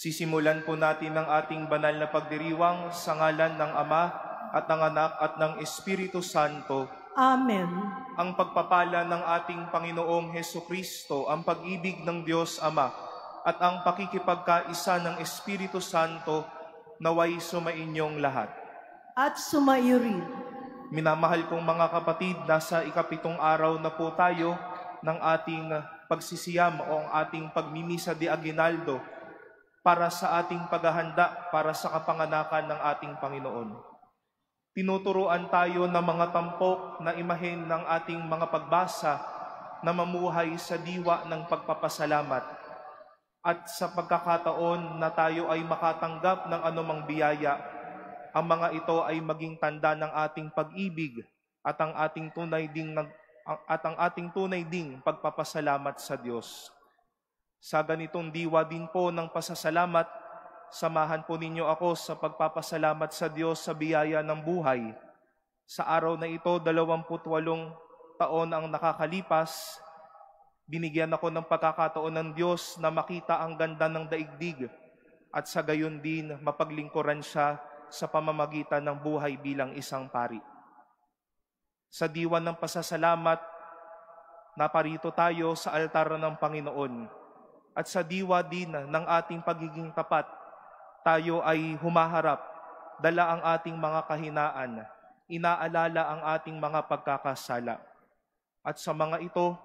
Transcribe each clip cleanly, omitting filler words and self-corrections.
Sisimulan po natin ang ating banal na pagdiriwang sa ngalan ng Ama at ng Anak at ng Espiritu Santo. Amen. Ang pagpapala ng ating Panginoong Hesukristo, ang pag-ibig ng Diyos Ama, at ang pakikipagkaisa ng Espiritu Santo naway sumainyong lahat. At sumaiyo rin. Minamahal kong mga kapatid, nasa ikapitong araw na po tayo ng ating pagsisiyam o ang ating pagmimisa de Aguinaldo para sa ating paghahanda para sa kapanganakan ng ating Panginoon. Tinuturuan tayo ng mga tampok na imahen ng ating mga pagbasa na mamuhay sa diwa ng pagpapasalamat at sa pagkakataon na tayo ay makatanggap ng anumang biyaya, ang mga ito ay maging tanda ng ating pag-ibig at ang ating tunay ding pagpapasalamat sa Diyos. Sa ganitong diwa din po ng pasasalamat, samahan po ninyo ako sa pagpapasalamat sa Diyos sa biyaya ng buhay. Sa araw na ito, 28 taon ang nakakalipas, binigyan ako ng pagkakataon ng Diyos na makita ang ganda ng daigdig at sa gayon din mapaglingkuran siya sa pamamagitan ng buhay bilang isang pari. Sa diwa ng pasasalamat, naparito tayo sa altar ng Panginoon. At sa diwa din ng ating pagiging tapat, tayo ay humaharap, dala ang ating mga kahinaan, inaalala ang ating mga pagkakasala. At sa mga ito,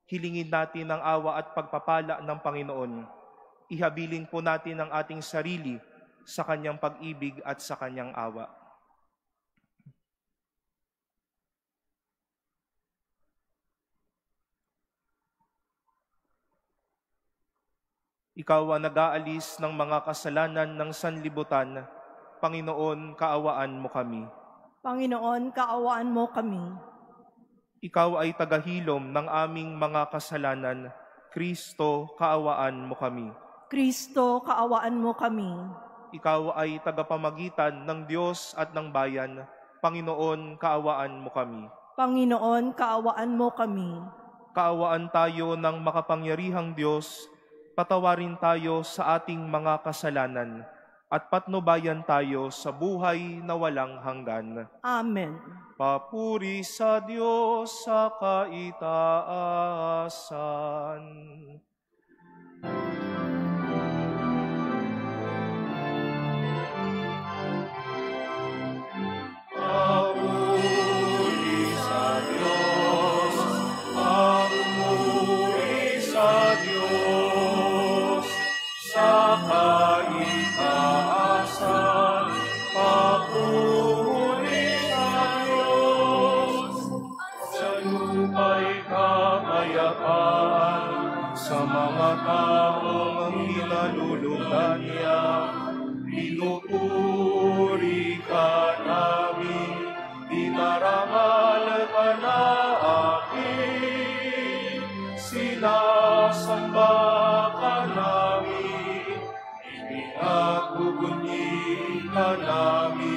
Hilingin natin ang awa at pagpapala ng Panginoon. Ihabilin po natin ang ating sarili sa Kanyang pag-ibig at sa Kanyang awa. Ikaw ang nag-aalis ng mga kasalanan ng sanlibutan. Panginoon, kaawaan mo kami. Panginoon, kaawaan mo kami. Ikaw ay tagahilom ng aming mga kasalanan. Kristo, kaawaan mo kami. Kristo, kaawaan mo kami. Ikaw ay tagapamagitan ng Diyos at ng bayan. Panginoon, kaawaan mo kami. Panginoon, kaawaan mo kami. Kaawaan tayo ng makapangyarihang Diyos. Patawarin tayo sa ating mga kasalanan at patnubayan tayo sa buhay na walang hanggan. Amen. Papuri sa Diyos sa kaitaasan. Papuri sa Diyos, papuri sa Diyos, sa kaitaasan, papuri sa Diyos, sa lupa'y kapayapaan, sa mga taong hinalulugan niya, pinupuri ka namin, dinarangal ka namin, sinasamba ka namin, ipinagugunyi ka namin.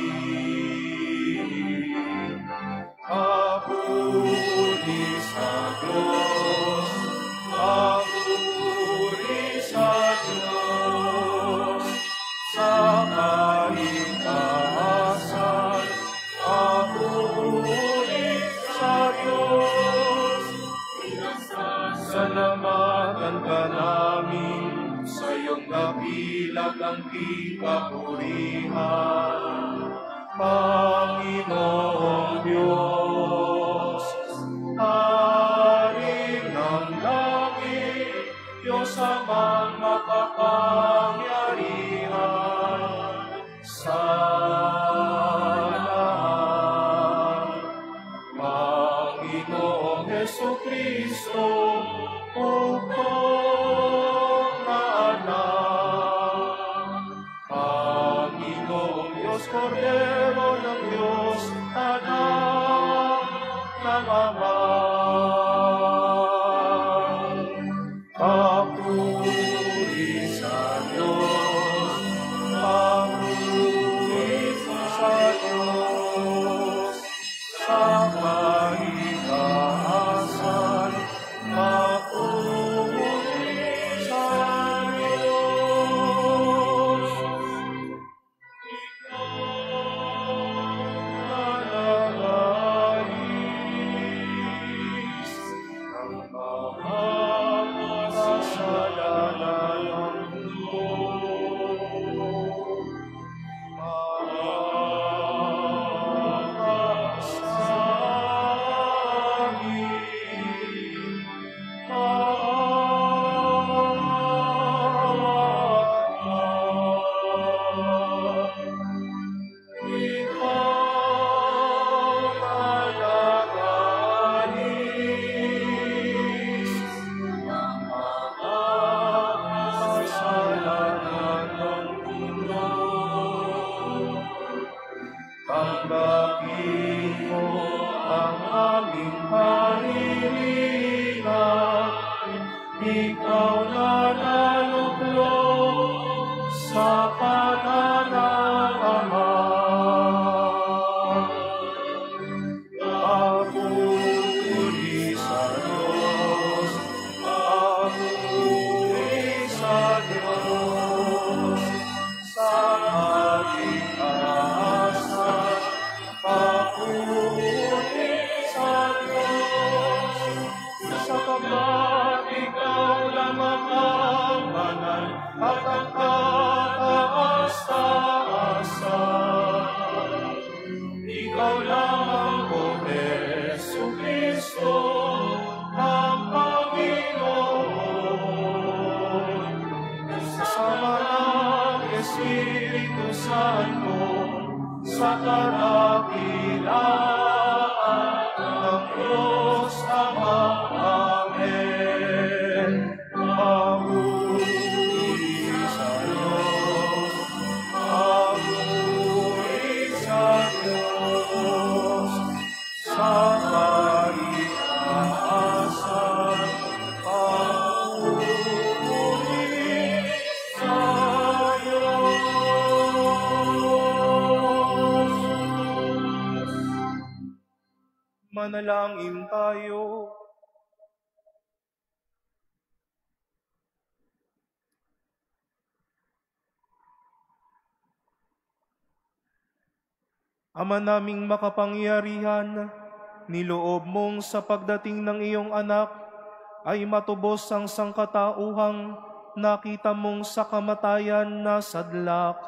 Papuri sa Diyos, papuri sa Diyos, sa kaitaasan, papuri sa Diyos. Salamatan ka namin, sa iyong dakilat ang kapurihan, Panginoong Diyos. Hari ng langit, Diyos amang makapangyarihan, sa lahat. Panginoong Jesucristo, upong na anak. Panginoong Diyos, Kordero ng Diyos, anak ng Ama. Papuri sa Diyos, papuri sa Diyos, sa kaitaasan, papuri sa Diyos. Ikaw nananais ang mga kasalanan ng mundo. Manalangin tayo. Ama naming makapangyarihan, niloob mong sa pagdating ng iyong anak ay matubos ang sangkatauhang nakita mong sa kamatayan na sadlak.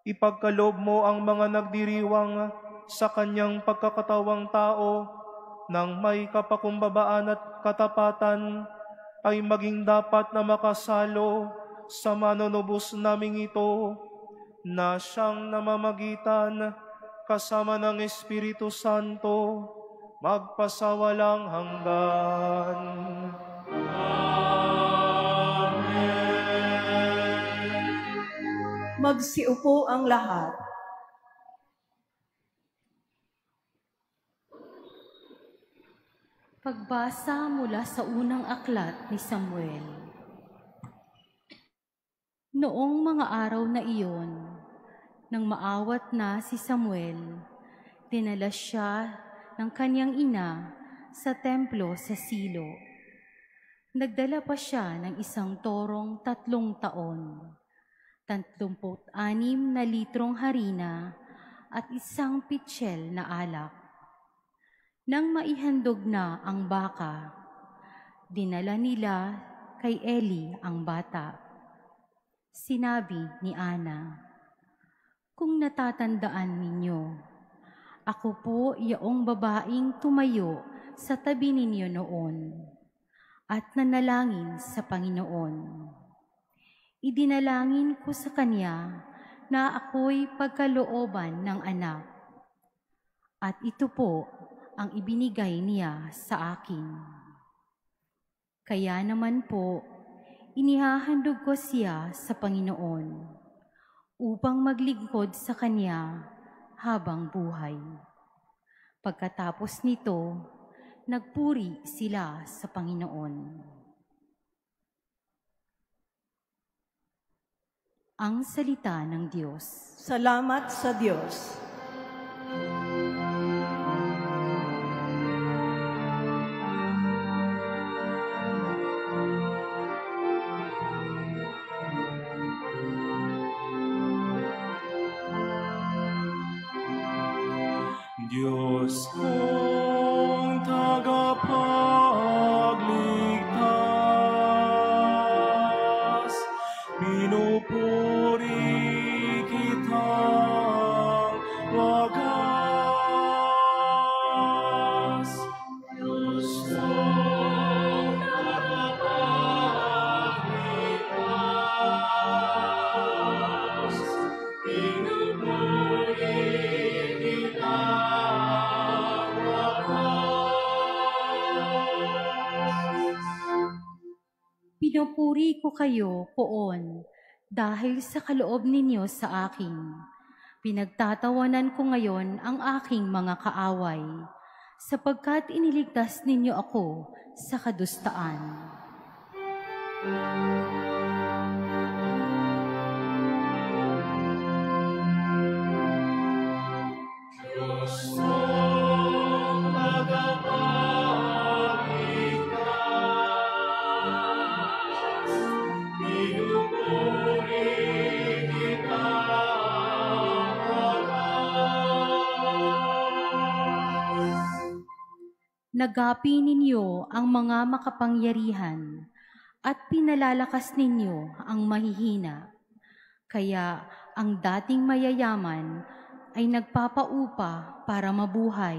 Ipagkaloob mo ang mga nagdiriwang sa kanyang pagkakatawang tao nang may kapakumbabaan at katapatan ay maging dapat na makasalo sa manunubos naming ito na siyang namamagitan kasama ng Espiritu Santo, magpasawalang hanggan. Amen. Magsiupo ang lahat. Pagbasa mula sa unang aklat ni Samuel. Noong mga araw na iyon, nang maawat na si Samuel, dinala siya ng kanyang ina sa templo sa Silo. Nagdala pa siya ng isang torong 3 taon, 36 na litrong harina at isang pitsyel na alak. Nang maihandog na ang baka, dinala nila kay Eli ang bata. Sinabi ni Ana, "Kung natatandaan ninyo, ako po yaong babaeng tumayo sa tabi ninyo noon at nanalangin sa Panginoon. Idinalangin ko sa Kanya na ako'y pagkalooban ng anak, at ito po ang ibinigay niya sa akin. Kaya naman po, inihahandog ko siya sa Panginoon upang maglingkod sa Kanya habang buhay." Pagkatapos nito, nagpuri sila sa Panginoon. Ang salita ng Diyos. Salamat sa Diyos. Diyos kong tagapagligtas, pinupuri kitang wagas. Diyos kong tagapagligtas, pinupuri kitang Pinupuri ko kayo, Poon, dahil sa kaloob ninyo sa akin. Pinagtatawanan ko ngayon ang aking mga kaaway, sapagkat iniligtas ninyo ako sa kadustaan. Nagapi ninyo ang mga makapangyarihan at pinalalakas ninyo ang mahihina. Kaya ang dating mayayaman ay nagpapaupa para mabuhay.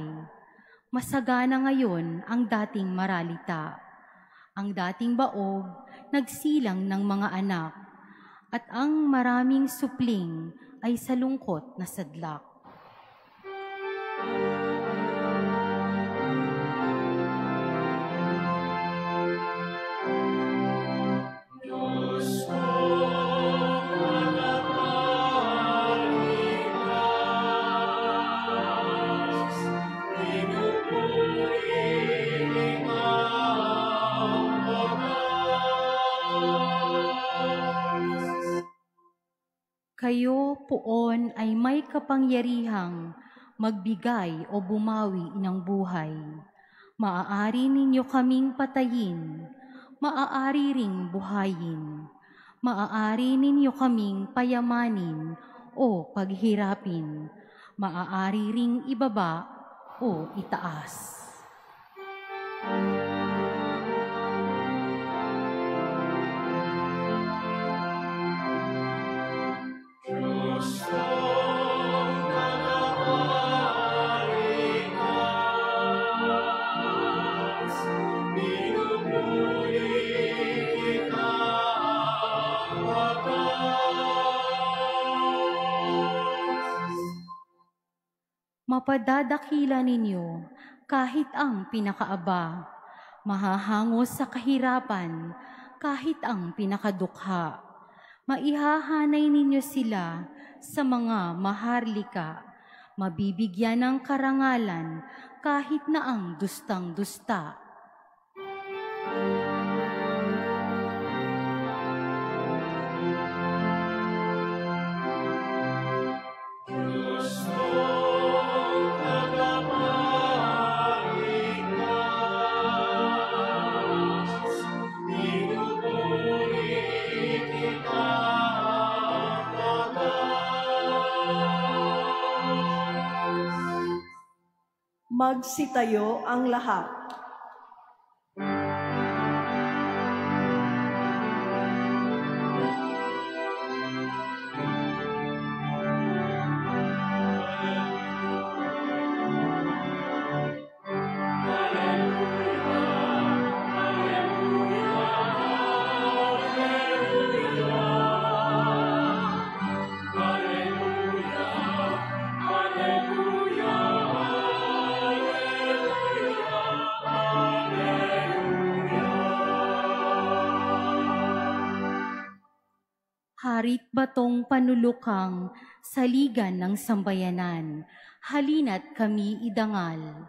Masagana ngayon ang dating maralita. Ang dating baog nagsilang ng mga anak, at ang maraming supling ay sa lungkot na sadlak. Kayo, Poon, ay may kapangyarihang magbigay o bumawi ng buhay. Maaari ninyo kaming patayin, maaari ring buhayin. Maaari ninyo kaming payamanin o paghirapin. Maaari ring ibaba o itaas. Mapadadakila ninyo kahit ang pinakaaba, mahahangos sa kahirapan kahit ang pinakadukha. Maihahanay ninyo sila sa mga maharlika, mabibigyan ng karangalan kahit na ang dustang-dusta. Magsitayo ang lahat. Harit batong panulukang saligan ng sambayanan, halina't kami idangal.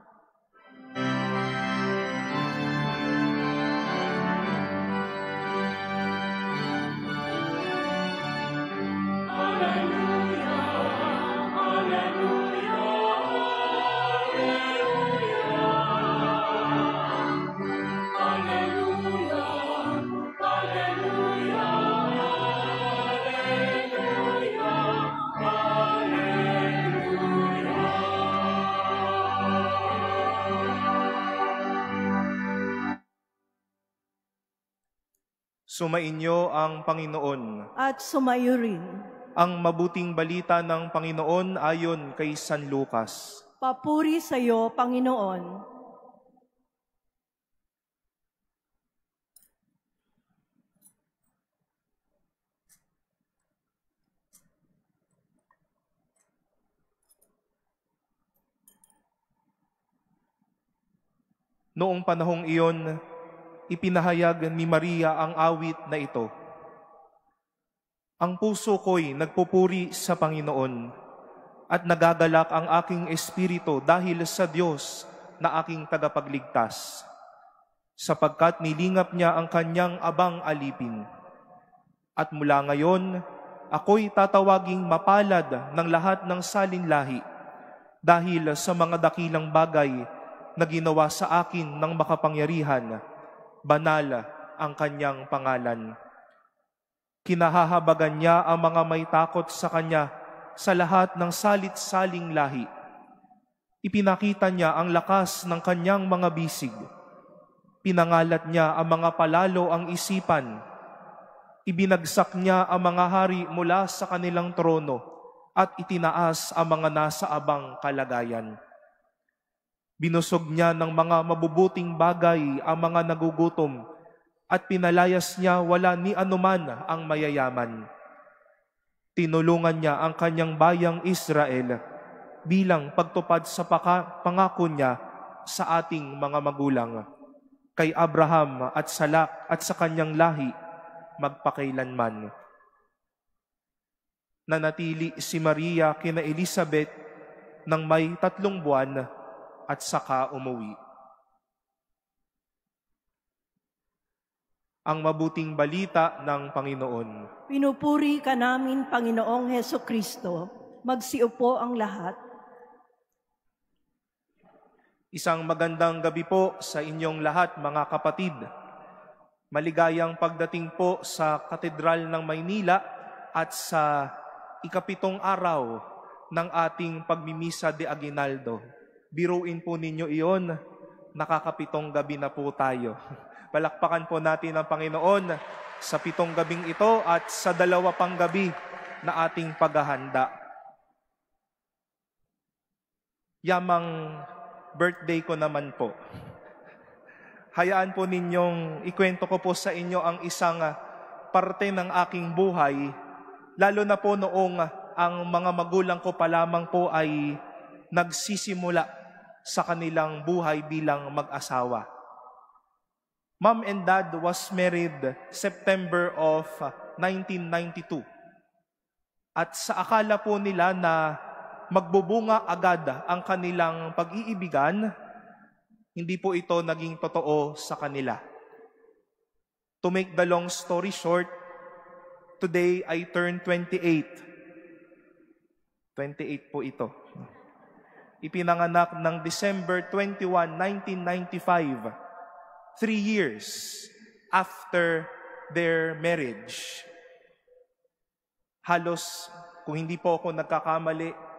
Sumainyo ang Panginoon. At sumayo rin. Ang mabuting balita ng Panginoon ayon kay San Lucas. Papuri sa iyo, Panginoon. Noong panahong iyon, ipinahayag ni Maria ang awit na ito. Ang puso ko'y nagpupuri sa Panginoon at nagagalak ang aking espiritu dahil sa Diyos na aking tagapagligtas, sapagkat nilingap niya ang kanyang abang alipin. At mula ngayon, ako'y tatawaging mapalad ng lahat ng salinlahi dahil sa mga dakilang bagay na ginawa sa akin ng makapangyarihan. Banal ang kanyang pangalan. Kinahahabagan niya ang mga may takot sa kanya sa lahat ng salit-saling lahi. Ipinakita niya ang lakas ng kanyang mga bisig. Pinangalat niya ang mga palalo ang isipan. Ibinagsak niya ang mga hari mula sa kanilang trono at itinaas ang mga nasa abang kalagayan. Binusog niya ng mga mabubuting bagay ang mga nagugutom at pinalayas niya wala ni anuman ang mayayaman. Tinulungan niya ang kanyang bayang Israel bilang pagtupad sa pangako niya sa ating mga magulang, kay Abraham at sa kanyang lahi magpakailanman. Nanatili si Maria kina Elizabeth ng may 3 buwan at saka umuwi. Ang mabuting balita ng Panginoon. Pinupuri ka namin, Panginoong Hesukristo. Magsiupo ang lahat. Isang magandang gabi po sa inyong lahat, mga kapatid. Maligayang pagdating po sa Katedral ng Maynila at sa ikapitong araw ng ating pagmimisa de Aguinaldo. Biruin po ninyo iyon, nakakapitong gabi na po tayo. Palakpakan po natin ang Panginoon sa 7 gabing ito at sa 2 pang gabi na ating paghahanda. Yamang birthday ko naman po. Hayaan po ninyong ikwento ko po sa inyo ang isang parte ng aking buhay, lalo na po noong ang mga magulang ko pa lamang po ay nagsisimula sa kanilang buhay bilang mag-asawa. Mom and Dad was married September of 1992. At sa akala po nila na magbubunga agad ang kanilang pag-iibigan, hindi po ito naging totoo sa kanila. To make the long story short, today I turn 28. 28 po ito. Ipinanganak ng December 21, 1995, 3 years after their marriage. Halos, kung hindi po ako nagkakamali,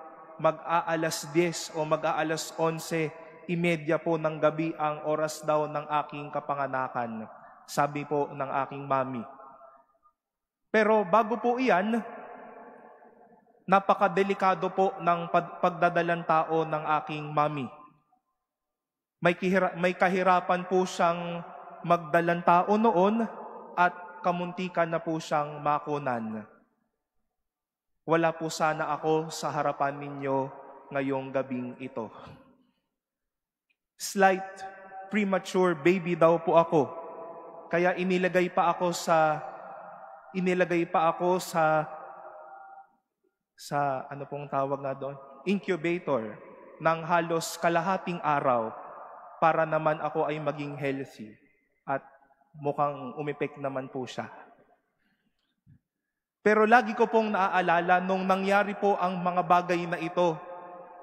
mag-aalas 10 o mag-aalas 11:30 po ng gabi ang oras daw ng aking kapanganakan, sabi po ng aking mami. Pero bago po iyan, napakadelikado po ng pagdadalang tao ng aking mami. May kahirapan po siyang magdalang tao noon at kamuntikan na po siyang makunan. Wala po sana ako sa harapan ninyo ngayong gabing ito. Slight premature baby daw po ako. Kaya inilagay pa ako sa ano pong tawag nga doon? Incubator ng halos kalahating araw para naman ako ay maging healthy. At mukhang umipek naman po siya. Pero lagi ko pong naaalala nung nangyari po ang mga bagay na ito,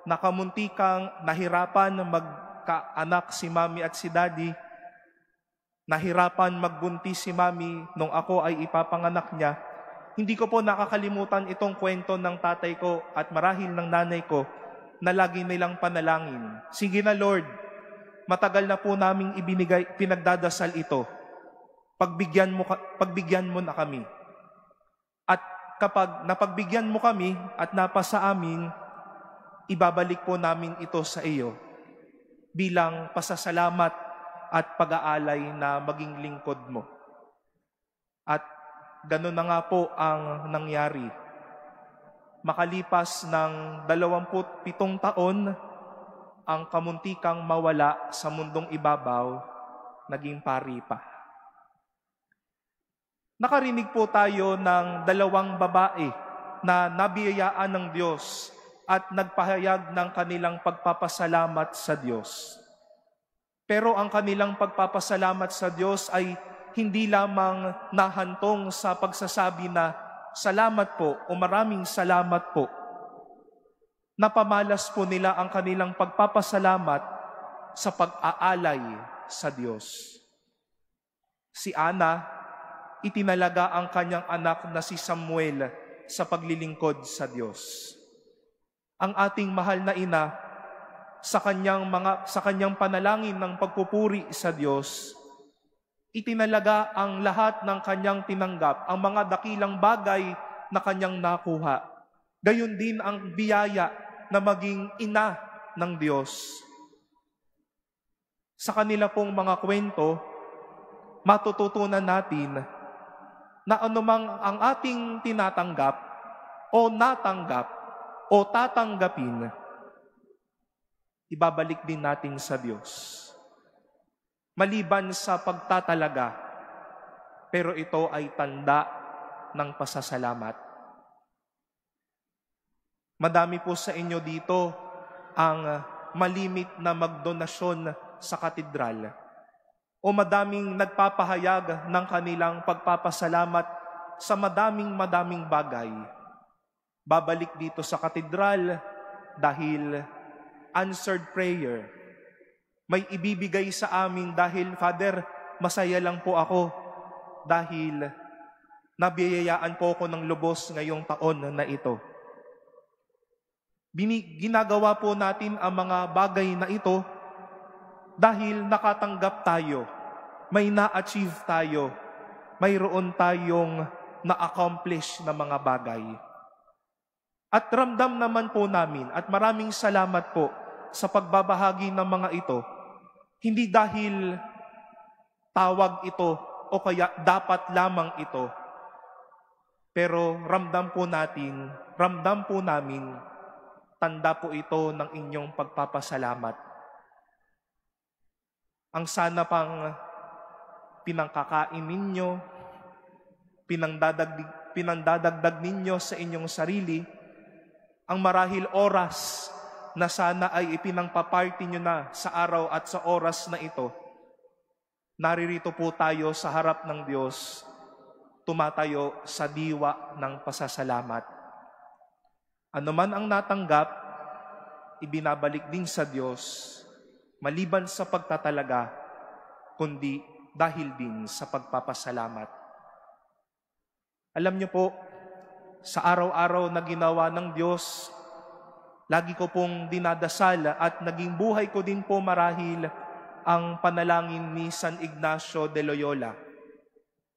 nakamuntikang nahirapan magkaanak si Mami at si Daddy, nahirapan magbuntis si Mami nung ako ay ipapanganak niya. Hindi ko po nakakalimutan itong kwento ng tatay ko at marahil ng nanay ko na lagi nilang panalangin. Sige na Lord, matagal na po naming pinagdadasal ito. Pagbigyan mo na kami. At kapag napagbigyan mo kami at napasa amin, ibabalik po namin ito sa iyo bilang pasasalamat at pag-aalay na maging lingkod mo. At ganun na nga po ang nangyari. Makalipas ng 27 taon, ang kamuntikang mawala sa mundong ibabaw, naging pari pa. Nakarinig po tayo ng 2 babae na nabiyayaan ng Diyos at nagpahayag ng kanilang pagpapasalamat sa Diyos. Pero ang kanilang pagpapasalamat sa Diyos ay hindi lamang nahantong sa pagsasabi na salamat po o maraming salamat po. Napamalas po nila ang kanilang pagpapasalamat sa pag-aalay sa Diyos. Si Ana, itinalaga ang kanyang anak na si Samuel sa paglilingkod sa Diyos. Ang ating mahal na ina, sa kanyang panalangin ng pagpupuri sa Diyos, itinalaga ang lahat ng kanyang tinanggap, ang mga dakilang bagay na kanyang nakuha. Gayon din ang biyaya na maging ina ng Diyos. Sa kanila pong mga kwento, matututunan natin na anumang ang ating tinatanggap o natanggap o tatanggapin, ibabalik din natin sa Diyos. Maliban sa pagtatalaga, pero ito ay tanda ng pasasalamat. Madami po sa inyo dito ang malimit na magdonasyon sa katedral o madaming nagpapahayag ng kanilang pagpapasalamat sa madaming bagay. Babalik dito sa katedral dahil answered prayer, may ibibigay sa amin dahil, Father, masaya lang po ako dahil nabiyayaan po ako ng lubos ngayong taon na ito. Ginagawa po natin ang mga bagay na ito dahil nakatanggap tayo, may na-achieve tayo, mayroon tayong na-accomplish na mga bagay. At ramdam naman po namin at maraming salamat po sa pagbabahagi ng mga ito, hindi dahil tawag ito o kaya dapat lamang ito, pero ramdam po namin, tanda po ito ng inyong pagpapasalamat. Ang sana pang pinangkakain ninyo, pinandadagdag ninyo sa inyong sarili, ang marahil oras na sana ay ipinangpaparty nyo na sa araw at sa oras na ito. Naririto po tayo sa harap ng Diyos, tumatayo sa diwa ng pasasalamat. Ano man ang natanggap, ibinabalik din sa Diyos, maliban sa pagtatalaga, kundi dahil din sa pagpapasalamat. Alam niyo po, sa araw-araw na ginawa ng Diyos, lagi ko pong dinadasal at naging buhay ko din po marahil ang panalangin ni San Ignacio de Loyola.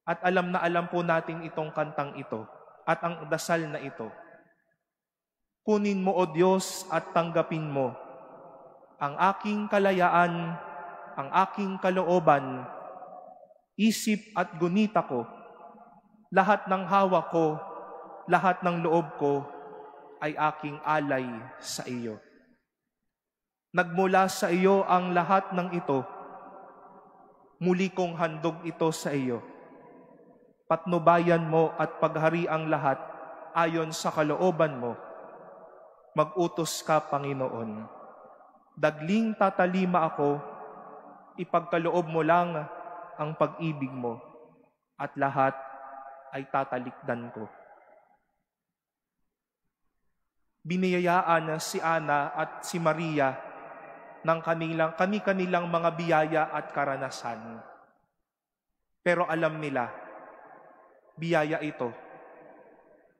At alam na alam po natin itong kantang ito at ang dasal na ito. Kunin mo, O Diyos, at tanggapin mo ang aking kalayaan, ang aking kalooban, isip at gunita ko, lahat ng hawak ko, lahat ng loob ko ay aking alay sa iyo. Nagmula sa iyo ang lahat ng ito, muli kong handog ito sa iyo. Patnubayan mo at paghari ang lahat ayon sa kalooban mo. Mag-utos ka, Panginoon. Dagling tatalima ako, ipagkaloob mo lang ang pag-ibig mo, at lahat ay tatalikdan ko. Biniyayaan si Ana at si Maria ng kanilang mga biyaya at karanasan. Pero alam nila, biyaya ito,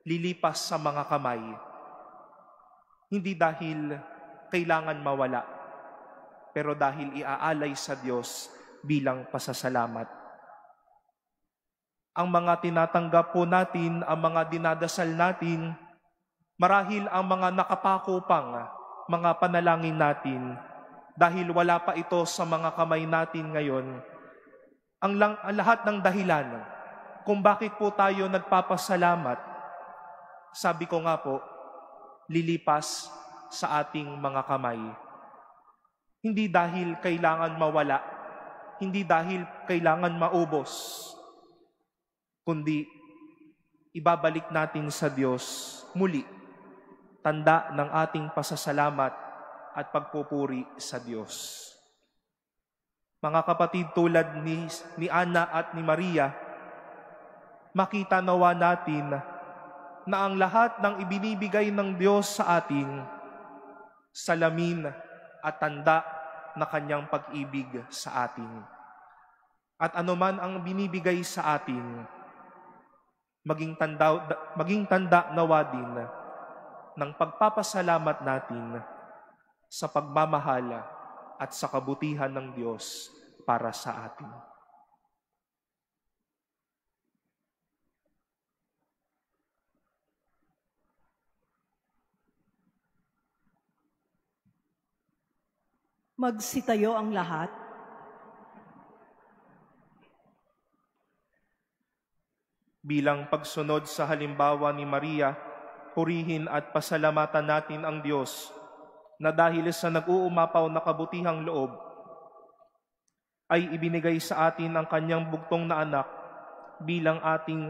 lilipas sa mga kamay. Hindi dahil kailangan mawala, pero dahil iaalay sa Diyos bilang pasasalamat. Ang mga tinatanggap po natin, ang mga dinadasal natin, marahil ang mga nakapako pang mga panalangin natin, dahil wala pa ito sa mga kamay natin ngayon, ang lahat ng dahilan kung bakit po tayo nagpapasalamat, sabi ko nga po, lilipas sa ating mga kamay. Hindi dahil kailangan mawala, hindi dahil kailangan maubos, kundi ibabalik natin sa Diyos muli, tanda ng ating pasasalamat at pagpupuri sa Diyos. Mga kapatid, tulad ni Ana at ni Maria, makita nawa natin na ang lahat ng ibinibigay ng Diyos sa atin, salamin at tanda na kanyang pag-ibig sa atin. At anuman ang binibigay sa atin, maging tanda nawa din ng pagpapasalamat natin sa pagmamahal at sa kabutihan ng Diyos para sa atin. Magsitayo ang lahat. Bilang pagsunod sa halimbawa ni Maria, purihin at pasalamatan natin ang Diyos na dahil sa nag-uumapaw na kabutihang loob, ay ibinigay sa atin ang kanyang bugtong na anak bilang ating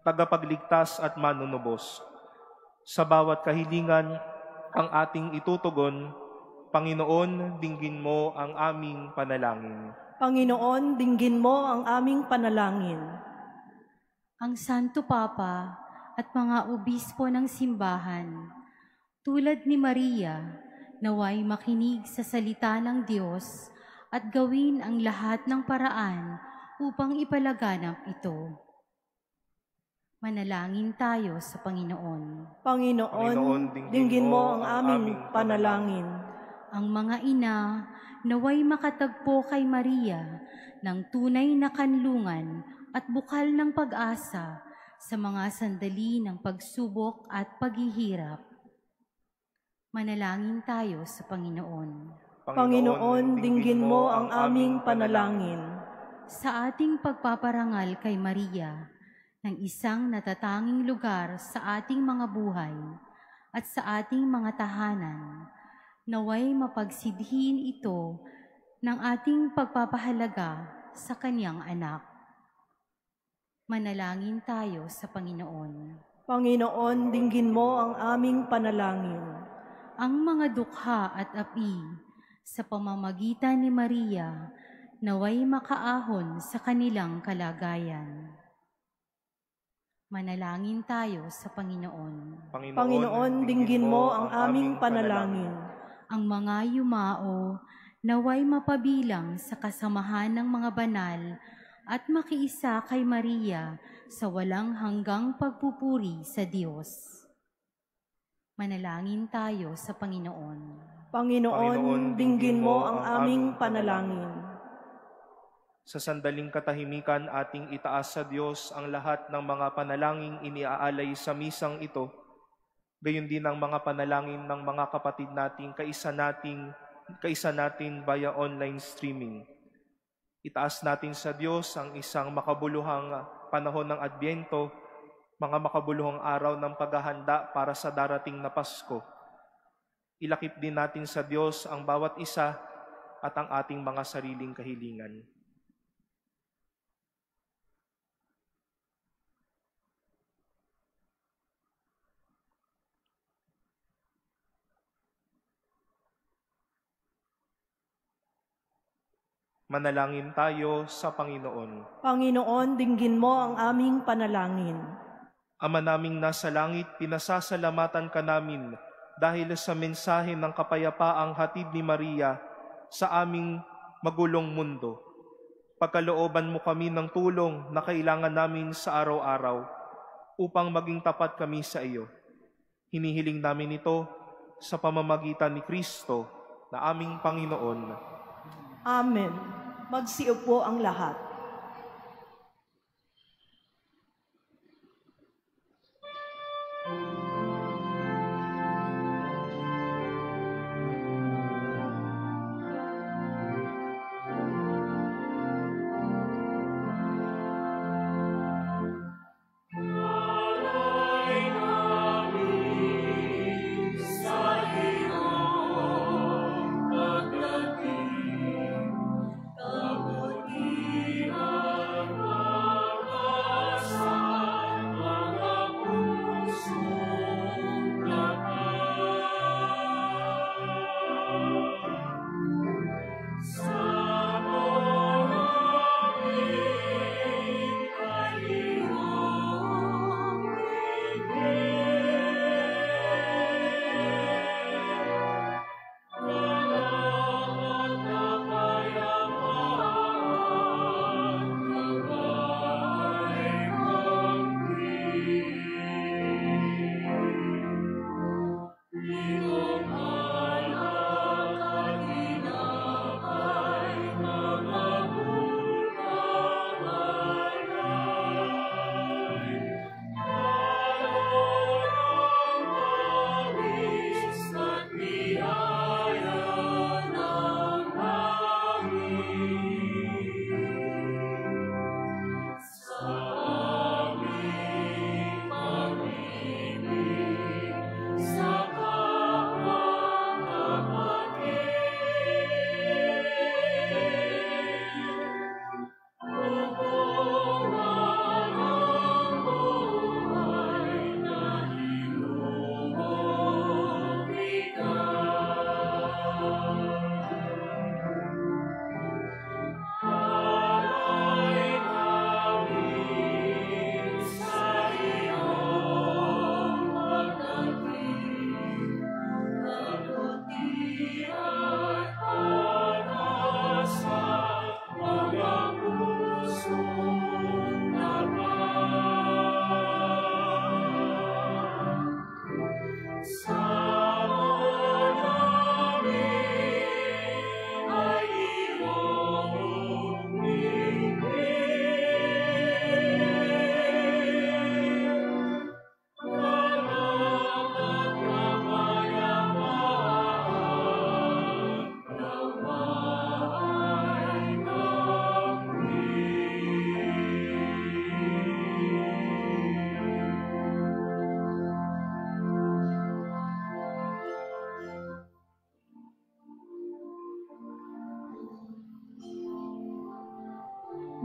tagapagligtas at manunubos. Sa bawat kahilingan ang ating itutugon, Panginoon, dinggin mo ang aming panalangin. Panginoon, dinggin mo ang aming panalangin. Ang Santo Papa at mga obispo ng simbahan, tulad ni Maria, naway makinig sa salita ng Diyos at gawin ang lahat ng paraan upang ipalaganap ito. Manalangin tayo sa Panginoon. Panginoon, dinggin mo ang aming panalangin. Ang mga ina naway makatagpo kay Maria ng tunay na kanlungan at bukal ng pag-asa sa mga sandali ng pagsubok at paghihirap. Manalangin tayo sa Panginoon. Panginoon, dinggin mo ang aming panalangin. Sa ating pagpaparangal kay Maria, ng isang natatanging lugar sa ating mga buhay at sa ating mga tahanan, naway mapagsidhin ito ng ating pagpapahalaga sa kanyang anak. Manalangin tayo sa Panginoon. Panginoon, dinggin mo ang aming panalangin. Ang mga dukha at api sa pamamagitan ni Maria, naway makaahon sa kanilang kalagayan. Manalangin tayo sa Panginoon. Panginoon, dinggin mo ang aming panalangin. Ang mga yumao naway mapabilang sa kasamahan ng mga banal at makiisa kay Maria sa walang hanggang pagpupuri sa Diyos. Manalangin tayo sa Panginoon. Panginoon, dinggin mo ang aming panalangin. Sa sandaling katahimikan, ating itaas sa Diyos ang lahat ng mga panalangin iniaalay sa misang ito, gayon din ang mga panalangin ng mga kapatid nating kaisa natin via online streaming. Itaas natin sa Diyos ang isang makabuluhang panahon ng Adbyento, mga makabuluhang araw ng paghahanda para sa darating na Pasko. Ilakip din natin sa Diyos ang bawat isa at ang ating mga sariling kahilingan. Manalangin tayo sa Panginoon. Panginoon, dinggin mo ang aming panalangin. Ama naming nasa langit, pinasasalamatan ka namin dahil sa mensahe ng kapayapaang hatid ni Maria sa aming magulong mundo. Pagkalooban mo kami ng tulong na kailangan namin sa araw-araw upang maging tapat kami sa iyo. Hinihiling namin ito sa pamamagitan ni Kristo na aming Panginoon. Amen. Magsiupo ang lahat.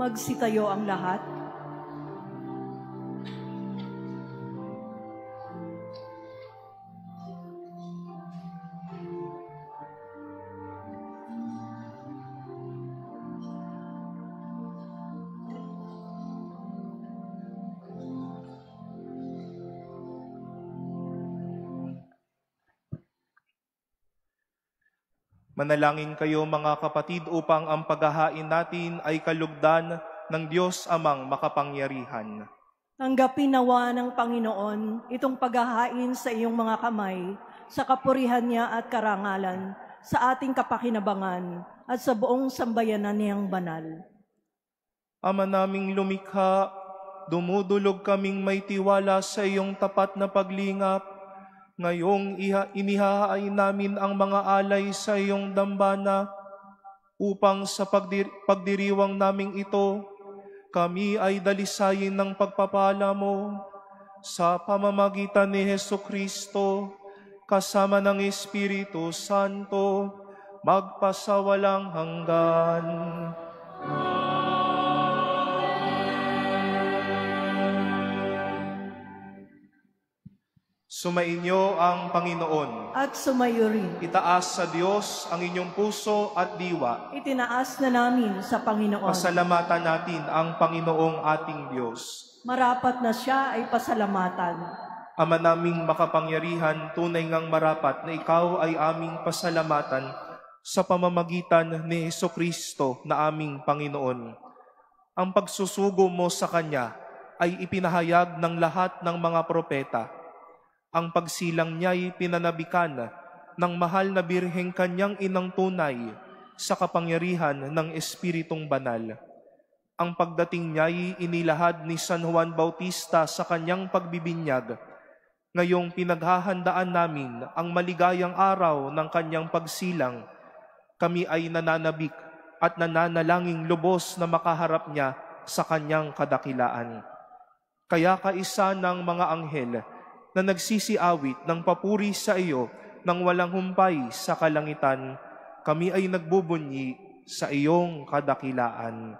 Magsitayo ang lahat. Manalangin kayo mga kapatid upang ang paghahain natin ay kalugdan ng Diyos Amang makapangyarihan. Tanggapin nawa ng Panginoon itong paghahain sa iyong mga kamay, sa kapurihan niya at karangalan, sa ating kapakinabangan at sa buong sambayanan niyang banal. Ama naming lumikha, dumudulog kaming may tiwala sa iyong tapat na paglingap. Ngayong inihahain namin ang mga alay sa iyong dambana upang sa pagdiriwang naming ito, kami ay dalisayin ng pagpapala mo sa pamamagitan ni Hesukristo kasama ng Espiritu Santo magpasawalang hanggan. Sumainyo ang Panginoon. At sumayo rin. Itaas sa Diyos ang inyong puso at diwa. Itinaas na namin sa Panginoon. Pasalamatan natin ang Panginoong ating Diyos. Marapat na siya ay pasalamatan. Ama naming makapangyarihan, tunay ngang marapat na ikaw ay aming pasalamatan sa pamamagitan ni Hesukristo na aming Panginoon. Ang pagsusugo mo sa Kanya ay ipinahayag ng lahat ng mga propeta. Ang pagsilang niya'y pinanabikan ng mahal na birheng kanyang inang tunay sa kapangyarihan ng Espiritong Banal. Ang pagdating niya'y inilahad ni San Juan Bautista sa kanyang pagbibinyag. Ngayong pinaghahandaan namin ang maligayang araw ng kanyang pagsilang, kami ay nananabik at nananalangin lubos na makaharap niya sa kanyang kadakilaan. Kaya kaisa ng mga anghel na nagsisiawit ng papuri sa iyo nang walang humpay sa kalangitan, kami ay nagbubunyi sa iyong kadakilaan.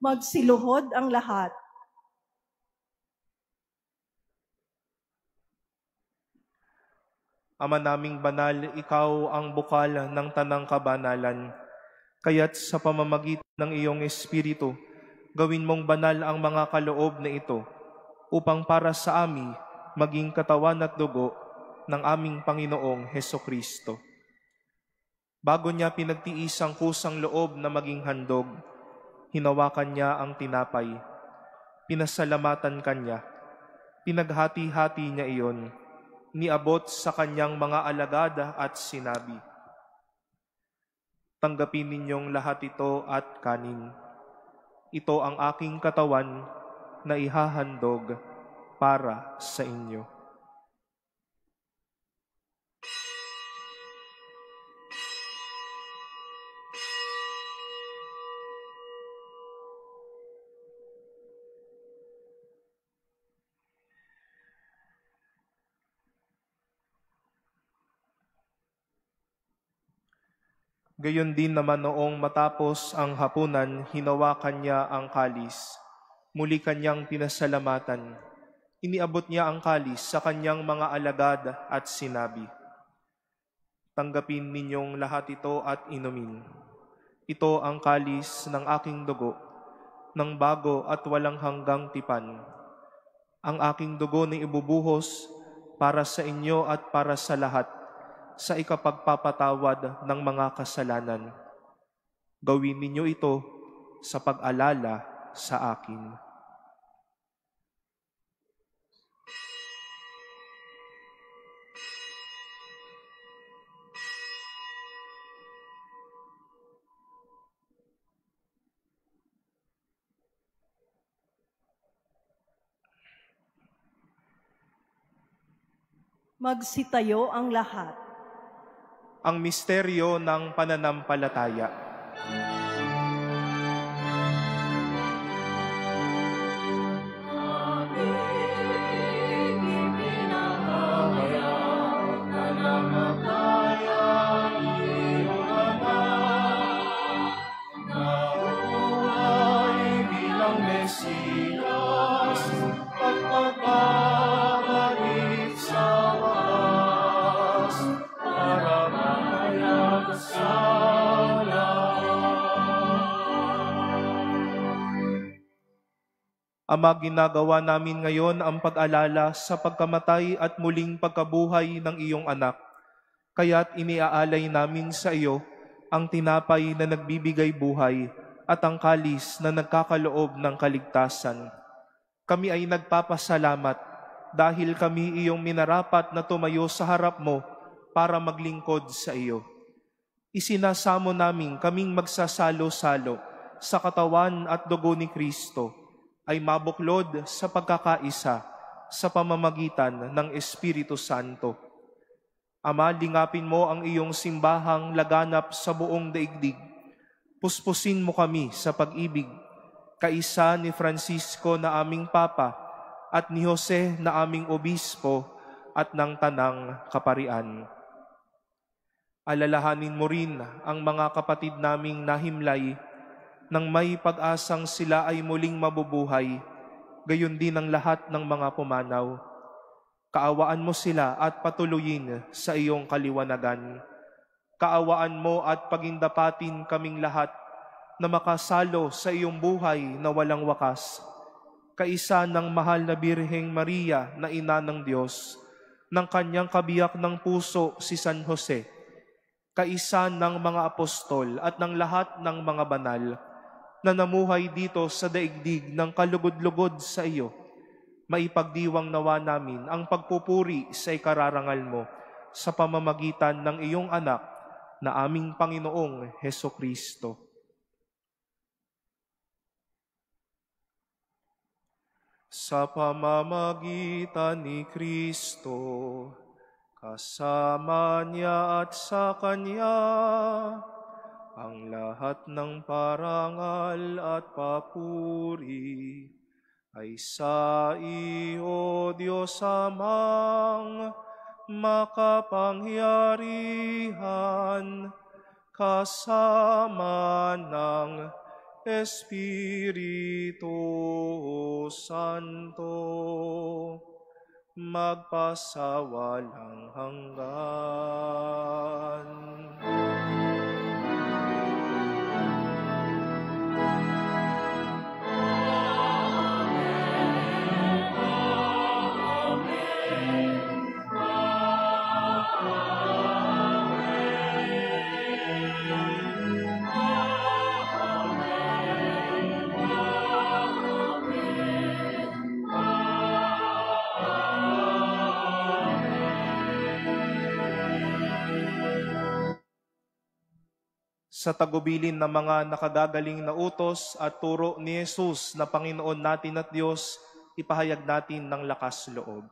Magsiluhod ang lahat. Ama naming banal, ikaw ang bukal ng tanang kabanalan. Kaya't sa pamamagitan ng iyong Espiritu, gawin mong banal ang mga kaloob na ito, upang para sa amin maging katawan at dugo ng aming Panginoong Hesukristo. Bago niya pinagtiis ang kusang loob na maging handog, hinawakan niya ang tinapay, pinasalamatan kanya, pinaghati-hati niya iyon, niabot sa kanyang mga alagad at sinabi, "Tanggapin ninyong lahat ito at kanin. Ito ang aking katawan na ihahandog para sa inyo." Gayon din naman noong matapos ang hapunan, hinawakan niya ang kalis. Muli kanyang pinasalamatan. Iniabot niya ang kalis sa kanyang mga alagad at sinabi, "Tanggapin ninyong lahat ito at inumin. Ito ang kalis ng aking dugo, ng bago at walang hanggang tipan. Ang aking dugo na ibubuhos para sa inyo at para sa lahat, sa ikapagpapatawad ng mga kasalanan. Gawin ninyo ito sa pag-alala sa akin." Magsitayo ang lahat. Ang misteryo ng pananampalataya. Ama, ginagawa namin ngayon ang pag-alala sa pagkamatay at muling pagkabuhay ng iyong anak. Kaya't iniaalay namin sa iyo ang tinapay na nagbibigay buhay at ang kalis na nagkakaloob ng kaligtasan. Kami ay nagpapasalamat dahil kami iyong minarapat na tumayo sa harap mo para maglingkod sa iyo. Isinasamo namin kaming magsasalo-salo sa katawan at dugo ni Kristo ay mabuklod sa pagkakaisa sa pamamagitan ng Espiritu Santo. Ama, lingapin mo ang iyong simbahang laganap sa buong daigdig. Puspusin mo kami sa pag-ibig, kaisa ni Francisco na aming Papa at ni Jose na aming Obispo at ng Tanang Kaparian. Alalahanin mo rin ang mga kapatid naming nahimlay nang may pag-asang sila ay muling mabubuhay, gayon din ang lahat ng mga pumanaw. Kaawaan mo sila at patuloyin sa iyong kaliwanagan. Kaawaan mo at pagindapatin kaming lahat na makasalo sa iyong buhay na walang wakas. Kaisa ng mahal na Birheng Maria na ina ng Diyos, ng kanyang kabiyak ng puso si San Jose, kaisa ng mga apostol at ng lahat ng mga banal na namuhay dito sa daigdig ng kalugod-lugod sa iyo, maipagdiwang nawa namin ang pagpupuri sa ikararangal mo sa pamamagitan ng iyong anak na aming Panginoong Hesukristo. Sa pamamagitan ni Kristo, kasama niya at sa Kanya, ang lahat ng parangal at papuri ay sa iyo, Diyos Amang makapangyarihan, kasama ng Espiritu Santo, magpasawalang hanggan. Sa tagubilin ng mga nakagagaling na utos at turo ni Jesus na Panginoon natin at Diyos, ipahayag natin ng lakas loob.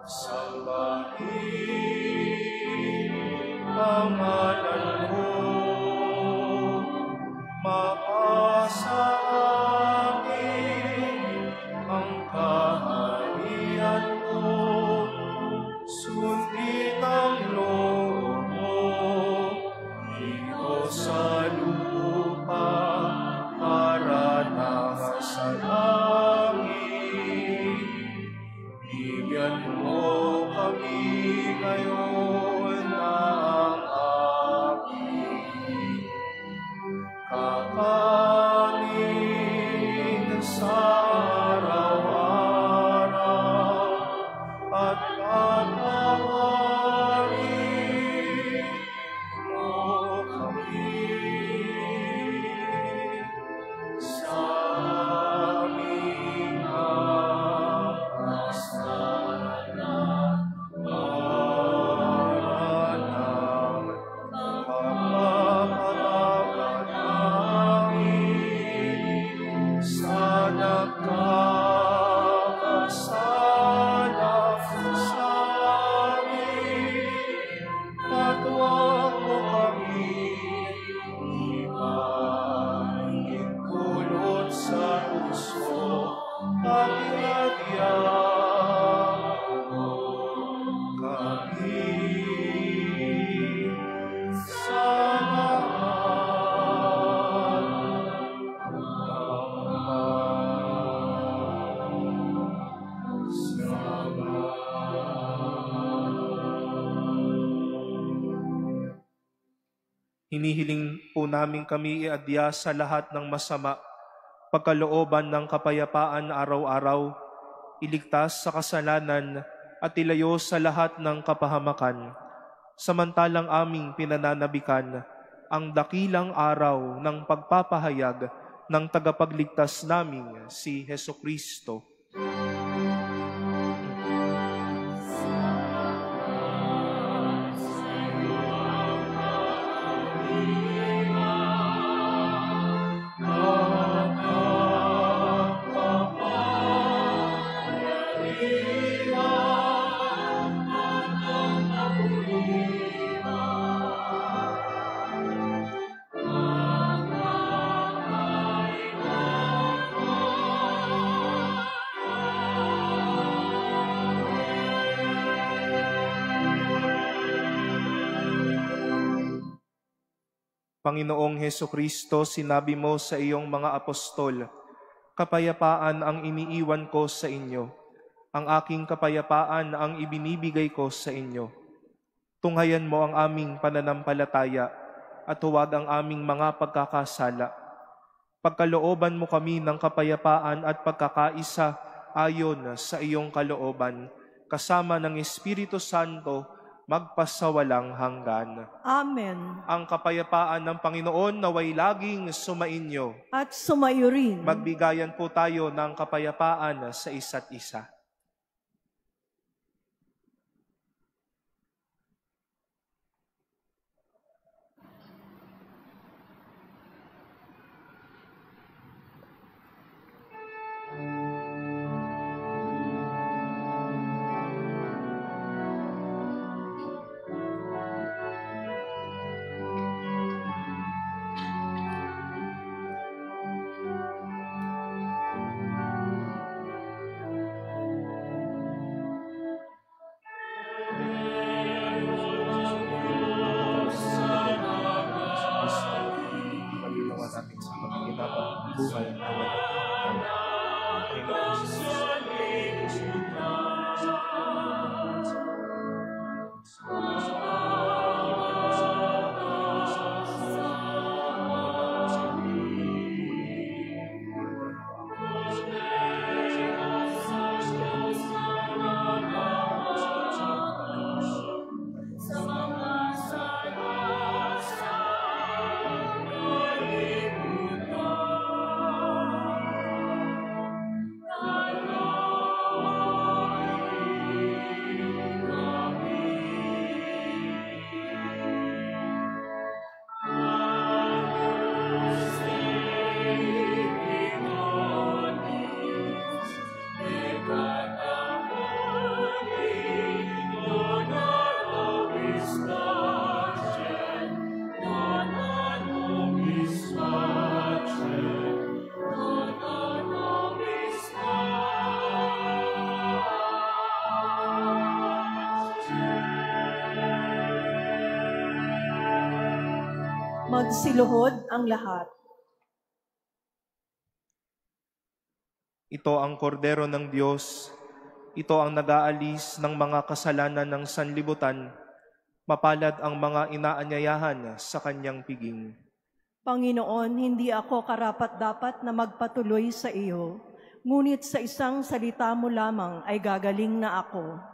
Sambahin Hinihiling po namin kami iadya sa lahat ng masama, pagkalooban ng kapayapaan araw-araw, iligtas sa kasalanan at ilayo sa lahat ng kapahamakan. Samantalang aming pinananabikan ang dakilang araw ng pagpapahayag ng tagapagligtas naming si Hesukristo. Panginoong Hesukristo, sinabi mo sa iyong mga apostol, kapayapaan ang iniiwan ko sa inyo. Ang aking kapayapaan ang ibinibigay ko sa inyo. Tunghayan mo ang aming pananampalataya at huwag ang aming mga pagkakasala. Pagkalooban mo kami ng kapayapaan at pagkakaisa ayon sa iyong kalooban, kasama ng Espiritu Santo, magpasawalang hanggan. Amen. Ang kapayapaan ng Panginoon naway laging sumainyo. At sumayo rin. Magbigayan po tayo ng kapayapaan sa isa't isa. Pagdilawan natin sa pagkikinabang buhay na wala. Magsiluhod ang lahat. Ito ang kordero ng Diyos. Ito ang nag-aalis ng mga kasalanan ng sanlibutan. Mapalad ang mga inaanyayahan sa kanyang piging. Panginoon, hindi ako karapat-dapat na magpatuloy sa iyo, ngunit sa isang salita mo lamang ay gagaling na ako.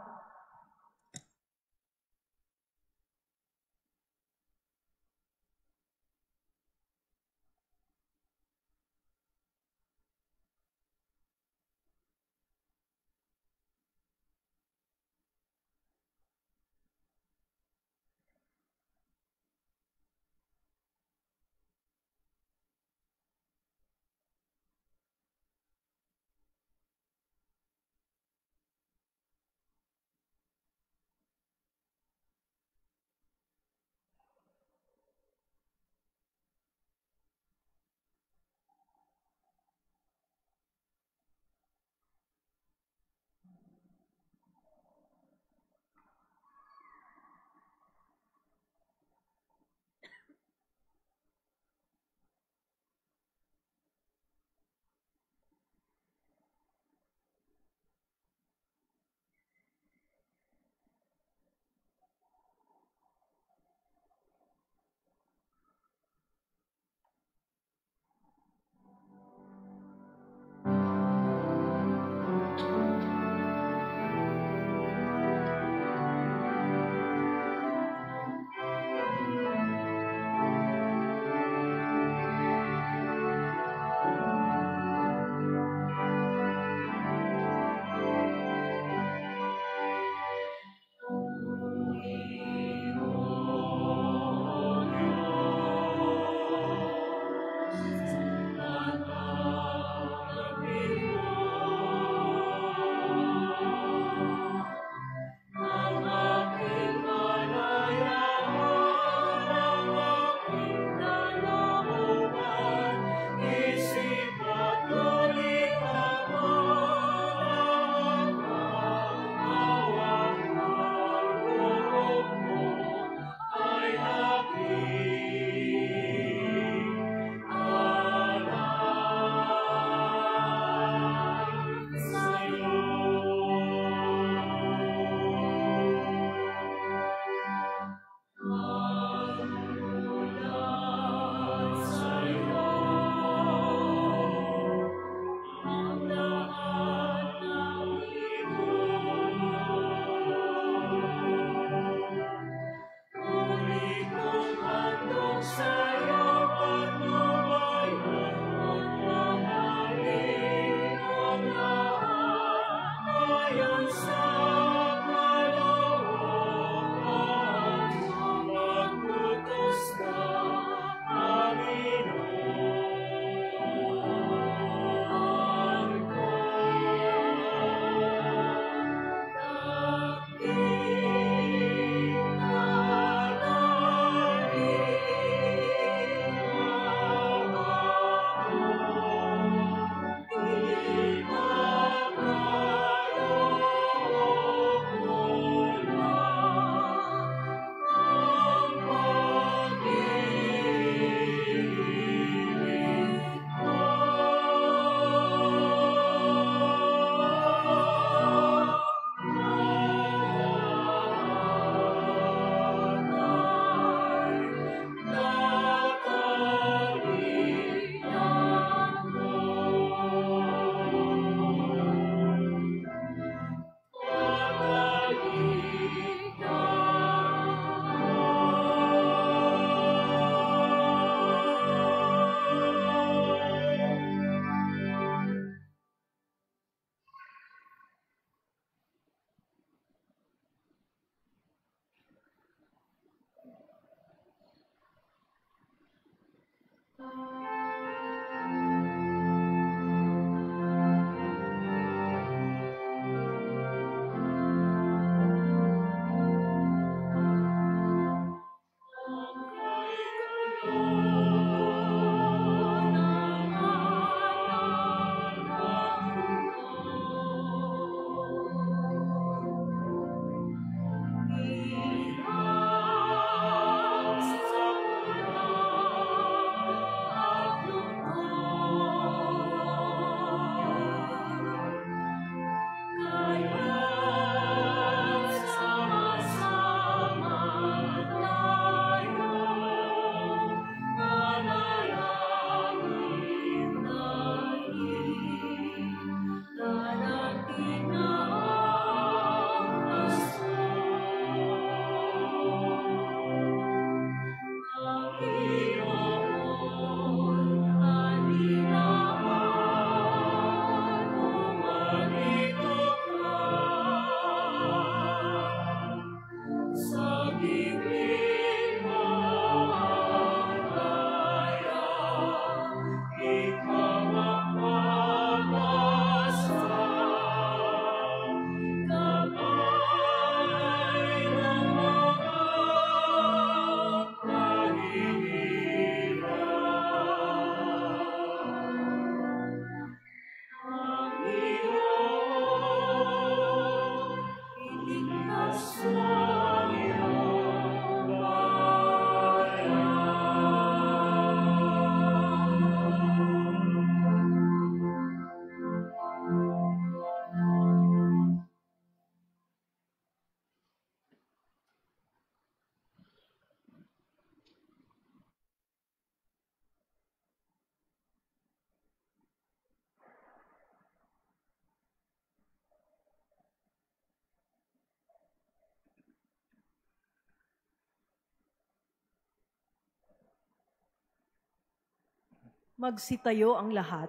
Magsitayo ang lahat.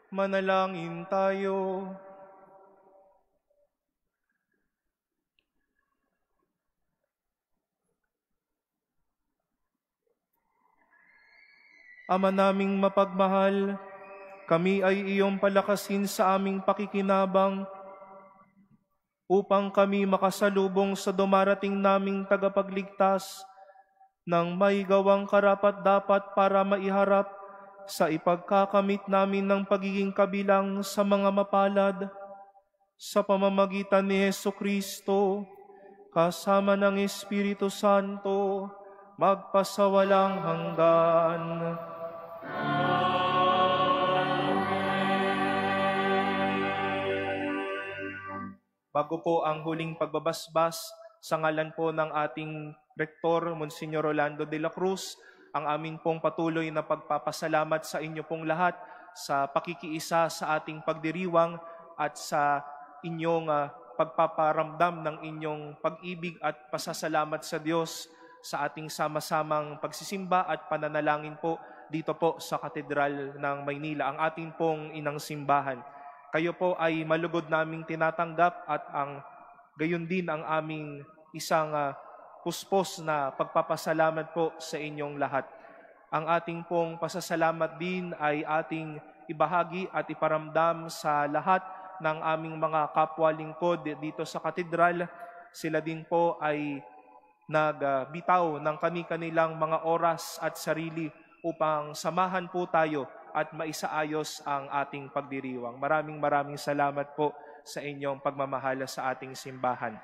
Manalangin tayo. Ama naming mapagmahal, kami ay iyong palakasin sa aming pakikinabang upang kami makasalubong sa dumarating naming tagapagligtas ng may gawang karapat-dapat para maiharap sa ipagkakamit namin ng pagiging kabilang sa mga mapalad sa pamamagitan ni Jesucristo, kasama ng Espiritu Santo, magpasawalang hanggan. Bago po ang huling pagbabasbas, sa ngalan po ng ating Rektor, Monsignor Rolando de la Cruz, ang amin pong patuloy na pagpapasalamat sa inyo pong lahat sa pakikiisa sa ating pagdiriwang at sa inyong pagpaparamdam ng inyong pag-ibig at pasasalamat sa Diyos sa ating sama-samang pagsisimba at pananalangin po dito po sa Katedral ng Maynila, ang ating pong inang simbahan. Kayo po ay malugod naming tinatanggap at gayon din ang aming isang puspos na pagpapasalamat po sa inyong lahat. Ang ating pong pasasalamat din ay ating ibahagi at iparamdam sa lahat ng aming mga kapwa lingkod dito sa katedral. Sila din po ay nagbitaw ng kani-kanilang mga oras at sarili upang samahan po tayo at maisaayos ang ating pagdiriwang. Maraming salamat po sa inyong pagmamahala sa ating simbahan.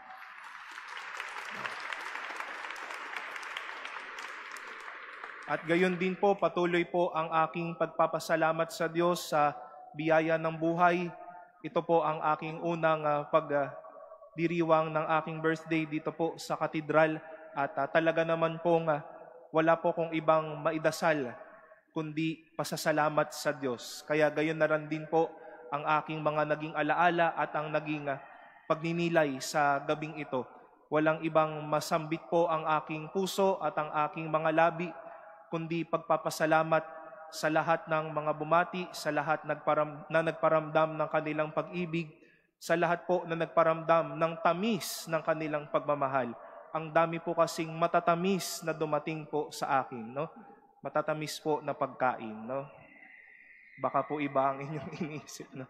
At gayon din po, patuloy po ang aking pagpapasalamat sa Diyos sa biyaya ng buhay. Ito po ang aking unang pagdiriwang ng aking birthday dito po sa katedral. At talaga naman pong wala po kong ibang maidasal kundi pasasalamat sa Diyos. Kaya gayon na rin din po ang aking mga naging alaala at ang naging pagninilay sa gabing ito. Walang ibang masambit po ang aking puso at ang aking mga labi, kundi pagpapasalamat sa lahat ng mga bumati, sa lahat na nagparamdam ng kanilang pag-ibig, sa lahat po na nagparamdam ng tamis ng kanilang pagmamahal. Ang dami po kasing matatamis na dumating po sa akin, no? Matatamis po na pagkain, no? Baka po iba ang inyong iniisip, no?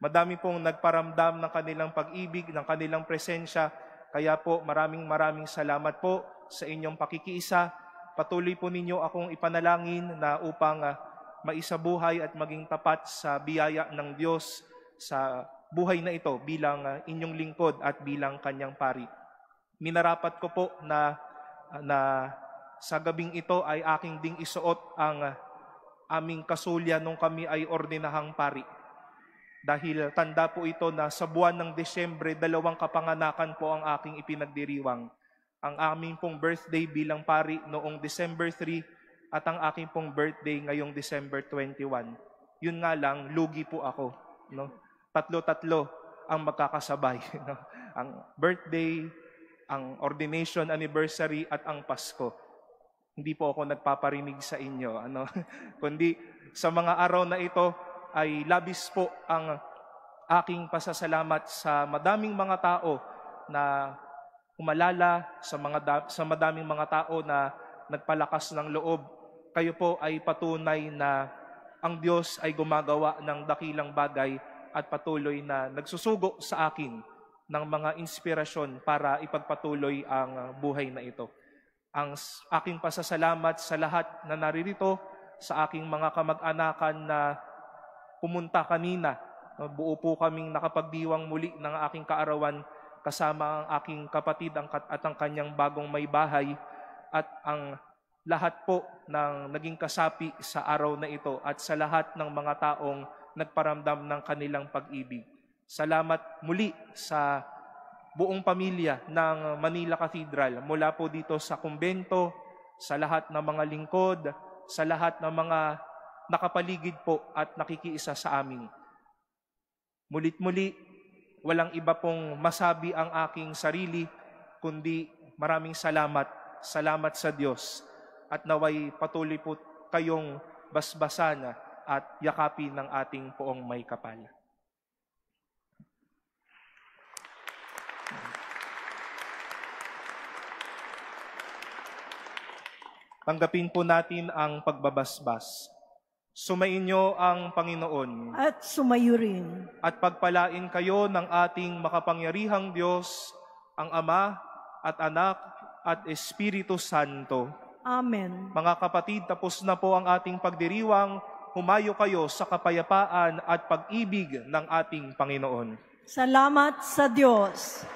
Madami pong nagparamdam ng kanilang pag-ibig, ng kanilang presensya. Kaya po maraming salamat po sa inyong pakikiisa. Patuloy po ninyo akong ipanalangin na upang maisabuhay at maging tapat sa biyaya ng Diyos sa buhay na ito bilang inyong lingkod at bilang kanyang pari. Minarapat ko po na sa gabing ito ay aking ding isuot ang aming kasulya nung kami ay ordinahang pari. Dahil tanda po ito na sa buwan ng Desyembre, 2 kapanganakan po ang aking ipinagdiriwang. Ang aming pong birthday bilang pari noong December 3 at ang aking pong birthday ngayong December 21. Yun nga lang, lugi po ako, no? Tatlo ang magkakasabay, no? Ang birthday, ang ordination anniversary at ang Pasko. Hindi po ako nagpaparinig sa inyo, ano? Kundi sa mga araw na ito ay labis po ang aking pasasalamat sa madaming mga tao na umalala, sa madaming mga tao na nagpalakas ng loob. Kayo po ay patunay na ang Diyos ay gumagawa ng dakilang bagay at patuloy na nagsusugo sa akin ng mga inspirasyon para ipagpatuloy ang buhay na ito. Ang aking pasasalamat sa lahat na naririto, sa aking mga kamag-anakan na pumunta kanina. Buo po kaming nakapagdiwang muli ng aking kaarawan kasama ang aking kapatid at ang kanyang bagong may bahay at ang lahat po ng naging kasapi sa araw na ito at sa lahat ng mga taong nagparamdam ng kanilang pag-ibig. Salamat muli sa buong pamilya ng Manila Cathedral, mula po dito sa kumbento, sa lahat ng mga lingkod, sa lahat ng mga nakapaligid po at nakikiisa sa amin. Mulit-muli, walang iba pong masabi ang aking sarili, kundi maraming salamat sa Diyos. At naway patuloy po kayong basbasan at yakapin ng ating poong may kapal. Tanggapin po natin ang pagbabasbas. Sumainyo ang Panginoon. At sumayo rin. At pagpalain kayo ng ating makapangyarihang Diyos, ang Ama at Anak at Espiritu Santo. Amen. Mga kapatid, tapos na po ang ating pagdiriwang. Humayo kayo sa kapayapaan at pag-ibig ng ating Panginoon. Salamat sa Diyos.